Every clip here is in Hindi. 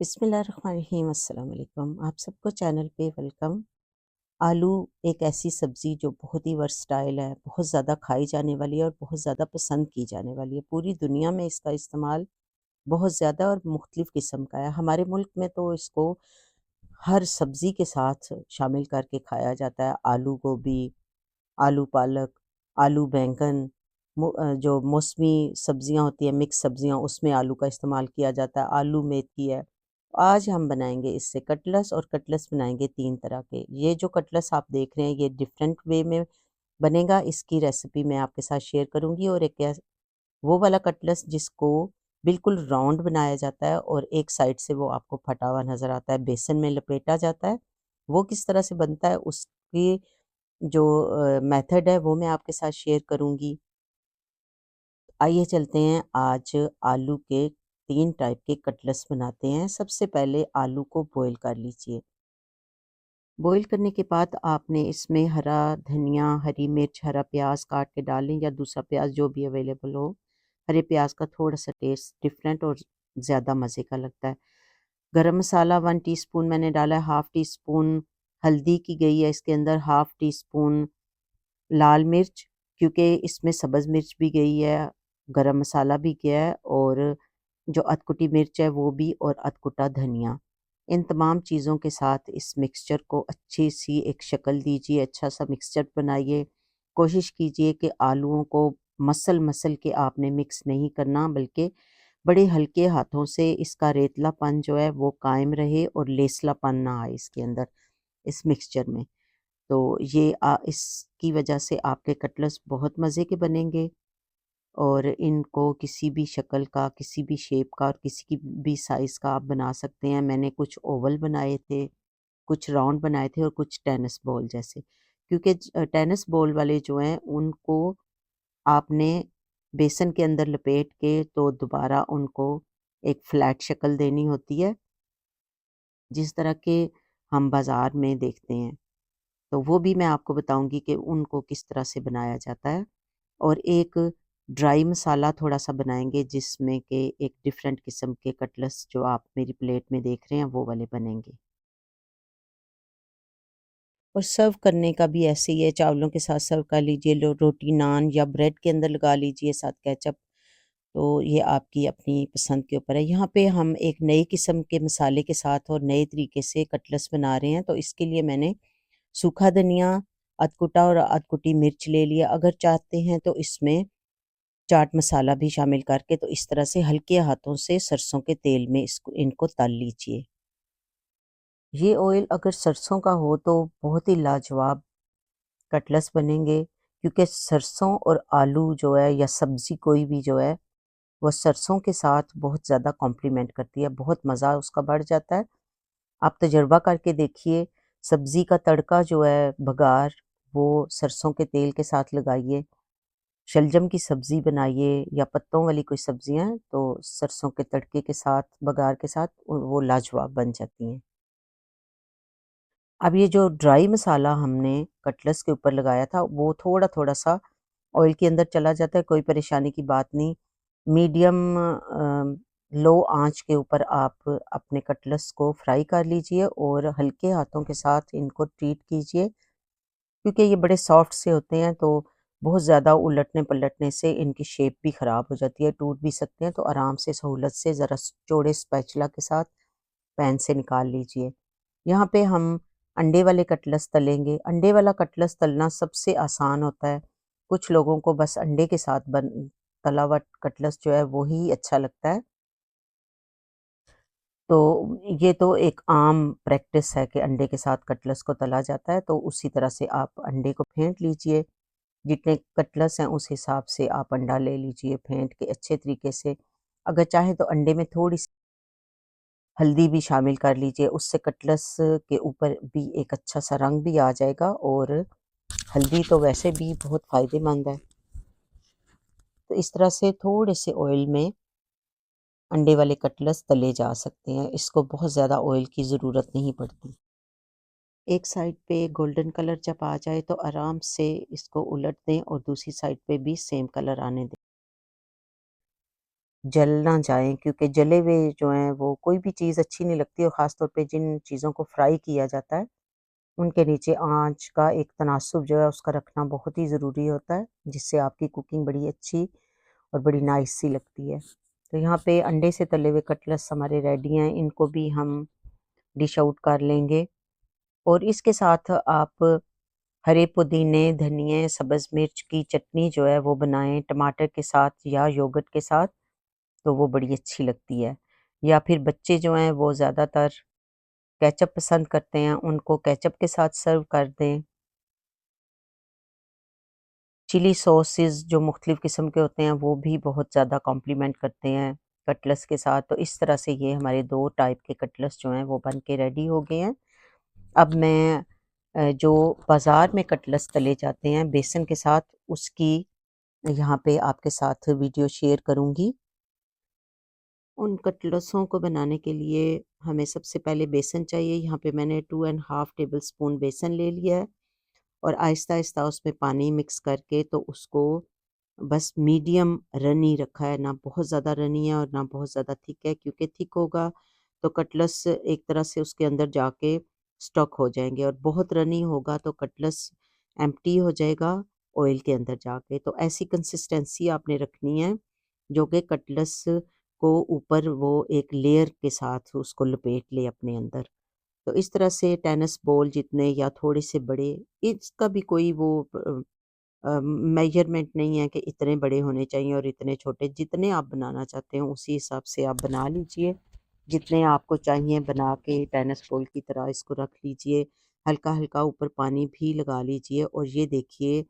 बिस्मिल्लाहिर्रहमानिर्रहीम अस्सलाम वालेकुम। आप सबको चैनल पे वेलकम। आलू एक ऐसी सब्ज़ी जो बहुत ही वर्सटाइल है, बहुत ज़्यादा खाई जाने वाली है और बहुत ज़्यादा पसंद की जाने वाली है। पूरी दुनिया में इसका इस्तेमाल बहुत ज़्यादा और मुख्तलिफ़ किस्म का है। हमारे मुल्क में तो इसको हर सब्ज़ी के साथ शामिल करके खाया जाता है। आलू गोभी, आलू पालक, आलू बैंगन, जो मौसमी सब्जियां होती हैं, मिक्स सब्जियां, उसमें आलू का इस्तेमाल किया जाता है। आलू मेथी है। आज हम बनाएंगे इससे कटलेस, और कटलेस बनाएंगे तीन तरह के। ये जो कटलेस आप देख रहे हैं ये डिफरेंट वे में बनेगा। इसकी रेसिपी मैं आपके साथ शेयर करूंगी। और एक वो वाला कटलेस जिसको बिल्कुल राउंड बनाया जाता है और एक साइड से वो आपको फटा हुआ नजर आता है, बेसन में लपेटा जाता है। वो किस तरह से बनता है उसकी जो मेथड है वो मैं आपके साथ शेयर करूंगी। आइए चलते हैं, आज आलू के तीन टाइप के कटलेट्स बनाते हैं। सबसे पहले आलू को बॉईल कर लीजिए। बॉईल करने के बाद आपने इसमें हरा धनिया, हरी मिर्च, हरा प्याज काट के डालें, या दूसरा प्याज जो भी अवेलेबल हो। हरे प्याज का थोड़ा सा टेस्ट डिफरेंट और ज़्यादा मज़े का लगता है। गरम मसाला 1 टीस्पून मैंने डाला है, हाफ़ टी स्पून हल्दी की गई है इसके अंदर, हाफ़ टी स्पून लाल मिर्च, क्योंकि इसमें सब्ज़ मिर्च भी गई है, गरम मसाला भी गया है, और जो अधकुटी मिर्च है वो भी, और अधकुटा धनिया। इन तमाम चीज़ों के साथ इस मिक्सचर को अच्छी सी एक शक्ल दीजिए, अच्छा सा मिक्सचर बनाइए। कोशिश कीजिए कि आलूओं को मसल-मसल के आपने मिक्स नहीं करना, बल्कि बड़े हल्के हाथों से इसका रेतलापन जो है वो कायम रहे और लेसलापन ना आए इसके अंदर, इस मिक्सचर में। तो ये इसकी वजह से आपके कटलेट्स बहुत मज़े के बनेंगे, और इनको किसी भी शक्ल का, किसी भी शेप का और किसी की भी साइज़ का आप बना सकते हैं। मैंने कुछ ओवल बनाए थे, कुछ राउंड बनाए थे, और कुछ टेनिस बॉल जैसे। क्योंकि टेनिस बॉल वाले जो हैं उनको आपने बेसन के अंदर लपेट के तो दोबारा उनको एक फ्लैट शक्ल देनी होती है, जिस तरह के हम बाज़ार में देखते हैं। तो वो भी मैं आपको बताऊँगी कि उनको किस तरह से बनाया जाता है। और एक ड्राई मसाला थोड़ा-सा बनाएँगे, जिसमें कि एक डिफरेंट किस्म के कटलेट्स जो आप मेरी प्लेट में देख रहे हैं वो वाले बनेंगे। और सर्व करने का भी ऐसे ही है, चावलों के साथ सर्व कर लीजिए, रोटी, नान या ब्रेड के अंदर लगा लीजिए साथ केचप। तो ये आपकी अपनी पसंद के ऊपर है। यहाँ पे हम एक नई किस्म के मसाले के साथ और नए तरीके से कटलेट्स बना रहे हैं, तो इसके लिए मैंने सूखा धनिया, अधकुटा और अधकुटी मिर्च ले लिया। अगर चाहते हैं तो इसमें चाट मसाला भी शामिल करके, तो इस तरह से हल्के हाथों से सरसों के तेल में इसको इनको तल लीजिए। ये ऑयल अगर सरसों का हो तो बहुत ही लाजवाब कटलेट्स बनेंगे, क्योंकि सरसों और आलू जो है, या सब्ज़ी कोई भी जो है, वो सरसों के साथ बहुत ज़्यादा कॉम्प्लीमेंट करती है, बहुत मज़ा उसका बढ़ जाता है। आप तजुर्बा करके देखिए, सब्ज़ी का तड़का जो है, बघार, वो सरसों के तेल के साथ लगाइए। शलजम की सब्ज़ी बनाइए या पत्तों वाली कोई सब्ज़ियाँ हैं, तो सरसों के तड़के के साथ, बघार के साथ वो लाजवाब बन जाती हैं। अब ये जो ड्राई मसाला हमने कटलेट्स के ऊपर लगाया था, वो थोड़ा-थोड़ा सा ऑयल के अंदर चला जाता है, कोई परेशानी की बात नहीं। मीडियम लो आँच के ऊपर आप अपने कटलेट्स को फ्राई कर लीजिए, और हल्के हाथों के साथ इनको ट्रीट कीजिए, क्योंकि ये बड़े सॉफ्ट से होते हैं, तो बहुत ज़्यादा उलटने-पलटने से इनकी शेप भी ख़राब हो जाती है, टूट भी सकते हैं। तो आराम से, सहूलत से, ज़रा चौड़े स्पैचुला के साथ पैन से निकाल लीजिए। यहाँ पे हम अंडे वाले कटलेट्स तलेंगे। अंडे वाला कटलेट्स तलना सबसे आसान होता है। कुछ लोगों को बस अंडे के साथ तला हुआ कटलेट्स जो है वो ही अच्छा लगता है। तो ये तो एक आम प्रैक्टिस है कि अंडे के साथ कटलेट्स को तला जाता है, तो उसी तरह से आप अंडे को फेंट लीजिए। जितने कटलेट्स हैं उस हिसाब से आप अंडा ले लीजिए फेंट के अच्छे तरीके से। अगर चाहें तो अंडे में थोड़ी-सी हल्दी भी शामिल कर लीजिए, उससे कटलेट्स के ऊपर भी एक अच्छा-सा रंग भी आ जाएगा, और हल्दी तो वैसे भी बहुत फ़ायदेमंद है। तो इस तरह से थोड़े से ऑयल में अंडे वाले कटलेट्स तले जा सकते हैं, इसको बहुत ज़्यादा ऑयल की ज़रूरत नहीं पड़ती। एक साइड पे गोल्डन कलर जब आ जाए तो आराम से इसको उलट दें, और दूसरी साइड पे भी सेम कलर आने दें। जल ना जाएँ, क्योंकि जले हुए जो हैं वो कोई भी चीज़ अच्छी नहीं लगती, और ख़ास तौर पे जिन चीज़ों को फ्राई किया जाता है, उनके नीचे आँच का एक तनासुब जो है उसका रखना बहुत ही ज़रूरी होता है, जिससे आपकी कुकिंग बड़ी अच्छी और बड़ी नाइस सी लगती है। तो यहाँ पे अंडे से तले हुए कटलेट्स हमारे रेडी हैं, इनको भी हम डिश आउट कर लेंगे, और इसके साथ आप हरे पुदीने, धनिये, सब्ज़ मिर्च की चटनी जो है वो बनाएँ टमाटर के साथ या योगर्ट के साथ, तो वो बड़ी अच्छी लगती है। या फिर बच्चे जो हैं वो ज़्यादातर केचअप पसंद करते हैं, उनको केचअप के साथ सर्व कर दें। चिली सॉसेस जो मुख्तलिफ़ किस्म के होते हैं वो भी बहुत ज़्यादा कॉम्प्लीमेंट करते हैं कटलेट्स के साथ। तो इस तरह से ये हमारे 2 टाइप के कटलेट्स जो हैं वो बन के रेडी हो गए हैं। अब मैं जो बाज़ार में कटलेट्स तले जाते हैं बेसन के साथ, उसकी यहाँ पे आपके साथ वीडियो शेयर करूँगी। उन कटलेट्सों को बनाने के लिए हमें सबसे पहले बेसन चाहिए। यहाँ पे मैंने 2 एंड हाफ टेबल स्पून बेसन ले लिया है, और आहिस्ता-आहिस्ता उसमें पानी मिक्स करके तो उसको बस मीडियम रनी रखा है, ना बहुत ज़्यादा रनी है और ना बहुत ज़्यादा थिक है, क्योंकि थिक होगा तो कटलेट्स एक तरह से उसके अंदर जाके स्टक हो जाएँगे, और बहुत रनी होगा तो कटलेट्स एम्प्टी हो जाएगा ऑयल के अंदर जाके। तो ऐसी कंसिस्टेंसी आपने रखनी है, जो कि कटलेट्स को ऊपर वो एक लेयर के साथ उसको लपेट ले अपने अंदर। तो इस तरह से टेनिस बॉल जितने या थोड़े से बड़े, इसका भी कोई वो मेजरमेंट नहीं है कि इतने बड़े होने चाहिए और इतने छोटे, जितने आप बनाना चाहते हो उसी हिसाब से आप बना लीजिए। जितने आपको चाहिए बना के टेनिस बॉल की तरह इसको रख लीजिए। हल्का-हल्का ऊपर पानी भी लगा लीजिए, और ये देखिए,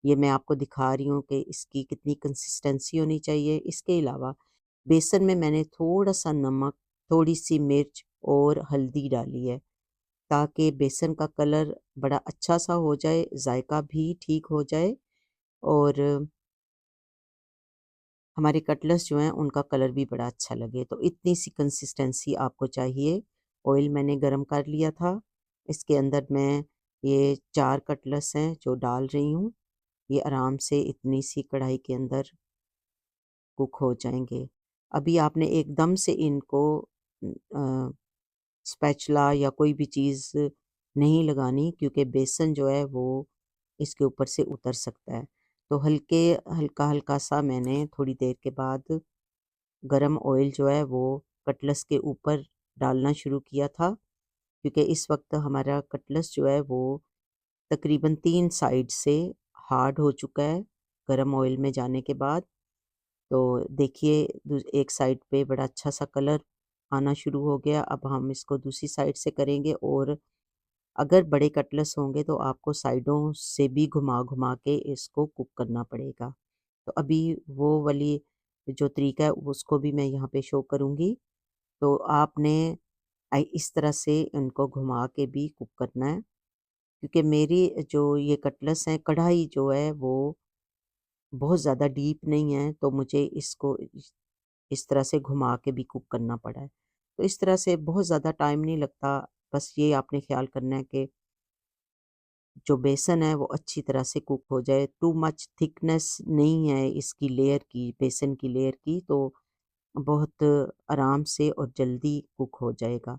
ये मैं आपको दिखा रही हूँ कि इसकी कितनी कंसिस्टेंसी होनी चाहिए। इसके अलावा बेसन में मैंने थोड़ा-सा नमक, थोड़ी-सी मिर्च और हल्दी डाली है, ताकि बेसन का कलर बड़ा अच्छा-सा हो जाए, जायका भी ठीक हो जाए, और हमारे कटलेट्स जो हैं उनका कलर भी बड़ा अच्छा लगे। तो इतनी सी कंसिस्टेंसी आपको चाहिए। ऑयल मैंने गरम कर लिया था। इसके अंदर मैं ये 4 कटलेट्स हैं जो डाल रही हूँ। ये आराम से इतनी सी कढ़ाई के अंदर कुक हो जाएँगे। अभी आपने एकदम से इनको स्पैचुला या कोई भी चीज़ नहीं लगानी, क्योंकि बेसन जो है वो इसके ऊपर से उतर सकता है। तो हल्का-हल्का सा मैंने थोड़ी देर के बाद गरम ऑयल जो है वो कटलेट्स के ऊपर डालना शुरू किया था, क्योंकि इस वक़्त हमारा कटलेट्स जो है वो तकरीबन 3 साइड से हार्ड हो चुका है गरम ऑयल में जाने के बाद। तो देखिए, एक साइड पे बड़ा अच्छा-सा कलर आना शुरू हो गया। अब हम इसको दूसरी साइड से करेंगे, और अगर बड़े कटलेट्स होंगे तो आपको साइडों से भी घुमा-घुमा के इसको कुक करना पड़ेगा। तो अभी वो वाली जो तरीका है उसको भी मैं यहाँ पे शो करूँगी। तो आपने इस तरह से इनको घुमा के भी कुक करना है, क्योंकि मेरी जो ये कटलेट्स हैं, कढ़ाई जो है वो बहुत ज़्यादा डीप नहीं है, तो मुझे इसको इस तरह से घुमा के भी कुक करना पड़ा है। तो इस तरह से बहुत ज़्यादा टाइम नहीं लगता, बस ये आपने ख़्याल करना है कि जो बेसन है वो अच्छी तरह से कुक हो जाए। टू मच थिकनेस नहीं है इसकी लेयर की, बेसन की लेयर की, तो बहुत आराम से और जल्दी कुक हो जाएगा।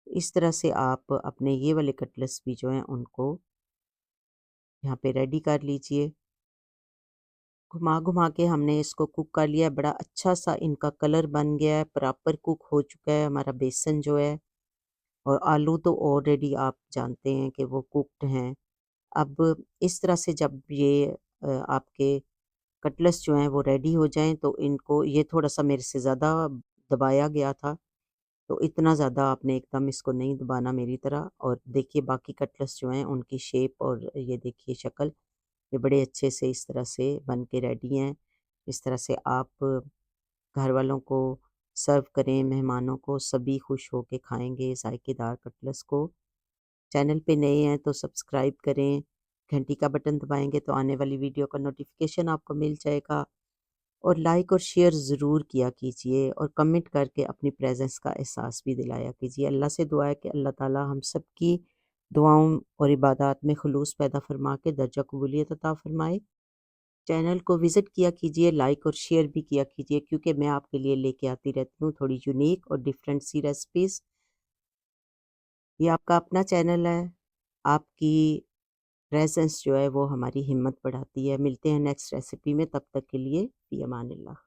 इस तरह से आप अपने ये वाले कटलेट्स भी जो हैं उनको यहाँ पे रेडी कर लीजिए। घुमा-घुमा के हमने इसको कुक कर लिया है, बड़ा अच्छा-सा इनका कलर बन गया है, प्रॉपर कुक हो चुका है हमारा बेसन जो है, और आलू तो ऑलरेडी आप जानते हैं कि वो कुक्ड हैं। अब इस तरह से जब ये आपके कटलेट्स जो हैं वो रेडी हो जाएँ, तो इनको, ये थोड़ा-सा मेरे से ज़्यादा दबाया गया था, तो इतना ज़्यादा आपने एकदम इसको नहीं दबाना मेरी तरह। और देखिए बाकी कटलेट्स जो हैं उनकी शेप, और ये देखिए शक्ल, ये बड़े अच्छे से इस तरह से बन के रेडी हैं। इस तरह से आप घर वालों को सर्व करें, मेहमानों को, सभी खुश होके खाएँगे ज़ायकेदार कटलेट्स को। चैनल पे नए हैं तो सब्सक्राइब करें, घंटी का बटन दबाएँगे तो आने वाली वीडियो का नोटिफ़िकेशन आपको मिल जाएगा, और लाइक और शेयर ज़रूर किया कीजिए, और कमेंट करके अपनी प्रेज़ेंस का एहसास भी दिलाया कीजिए। अल्लाह से दुआ है कि अल्लाह ताला हम सबकी दुआओं और इबादत में खुलूस पैदा फ़रमा के दर्जा कबूलियत अता फ़रमाए। चैनल को विज़िट किया कीजिए, लाइक और शेयर भी किया कीजिए, क्योंकि मैं आपके लिए लेके आती रहती हूँ थोड़ी यूनिक और डिफरेंट सी रेसिपीज़। ये आपका अपना चैनल है, आपकी प्रेज़ेंस जो है वो हमारी हिम्मत बढ़ाती है। मिलते हैं नेक्स्ट रेसिपी में, तब तक के लिए फ़ी अमान अल्लाह।